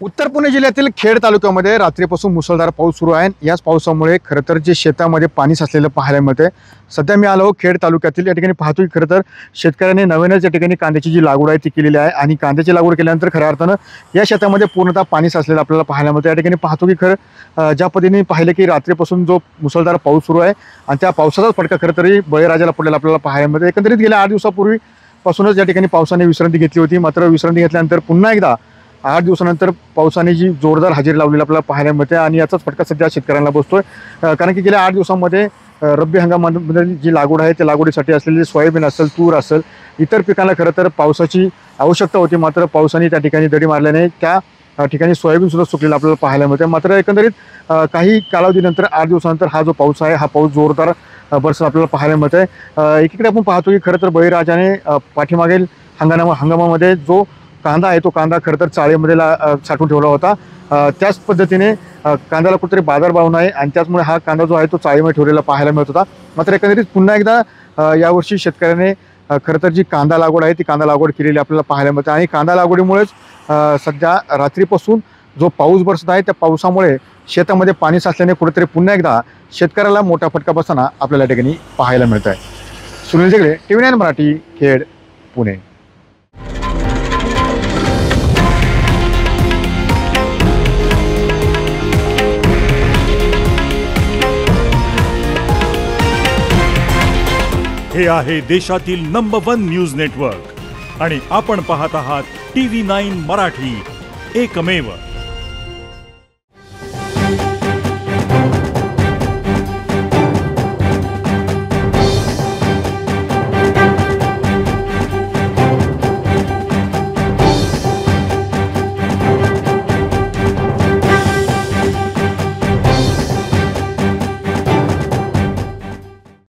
उत्तर पुणे जिल्ह्यातील खेड तालुक्यामध्ये रात्रीपासून मुसळधार पाऊस सुरू आहे। याच पावसामुळे खरं तर जे शेतामध्ये पाणी साचलेलं पाहायला मिळते। सध्या मी आलो खेड तालुक्यातील या ठिकाणी पाहतोय खरं तर शेतकऱ्यांनी नवीनच या ठिकाणी कांद्याची जी लागवड आहे ती केलेली आहे आणि कांद्याची लागवड केल्यानंतर खऱ्या अर्थानं या शेतामध्ये पूर्णतः पाणी साचलेलं आपल्याला पाहायला मिळतं। या ठिकाणी पाहतो की खरं ज्या पद्धतीने पाहिलं की रात्रीपासून जो मुसळधार पाऊस सुरू आहे आणि त्या पावसाचाच फटका खरं तरी बळीराजाला पडलेला आपल्याला पाहायला मिळतं। एकंदरीत गेल्या 8 दिवसापूर्वी पासूनच या ठिकाणी पावसाने विश्रांती घेतली होती, मात्र विश्रांती घेतल्यानंतर पुन्हा एकदा 8 दिवसानंतर पावसाने जी जोरदार हजेरी लावलेली आपल्याला पाहायला मिळते आणि याचाच फटका सध्या शेतकऱ्यांना बसतोय। कारण की गेल्या 8 दिवसांमध्ये रब्बी हंगामामध्ये जी लागवड आहे त्या लागवडीसाठी असलेली सोयाबीन असेल, तूर असेल, इतर पिकांना खरं तर पावसाची आवश्यकता होती, मात्र पावसाने त्या ठिकाणी दडी मारल्याने त्या ठिकाणी सोयाबीन सुद्धा सुकलेला आपल्याला पाहायला मिळते। मात्र एकंदरीत काही कालावधीनंतर 8 दिवसानंतर हा जो पाऊस आहे हा पाऊस जोरदार बरसत आपल्याला पाहायला मिळते। एकीकडे आपण पाहतो की खरं तर बळीराजाने पाठीमागील हंगामामध्ये जो कांदा आहे तो कांदा खरं तर चाळीमध्ये साठवून ठेवला होता। त्याच पद्धतीने कांद्याला कुठेतरी बाजारभाव नाही आणि त्याचमुळे हा कांदा जो आहे तो चाळीमध्ये ठेवलेला पाहायला मिळत होता। मात्र एकंदरीत पुन्हा एकदा यावर्षी शेतकऱ्याने खरं तर जी कांदा लागवड आहे ती कांदा लागवड केलेली आपल्याला पाहायला मिळते आणि कांदा लागवडीमुळेच सध्या रात्रीपासून जो पाऊस बरसत आहे त्या पावसामुळे शेतामध्ये पाणी साचल्याने कुठेतरी पुन्हा एकदा शेतकऱ्याला मोठा फटका बसताना आपल्याला या ठिकाणी पाहायला मिळत आहे। सुनील जगले, TV9 मराठी, खेड, पुणे। हे आहे देशातील नंबर 1 न्यूज नेटवर्क आणि आपण पाहत आहात TV9 मराठी, एकमेव।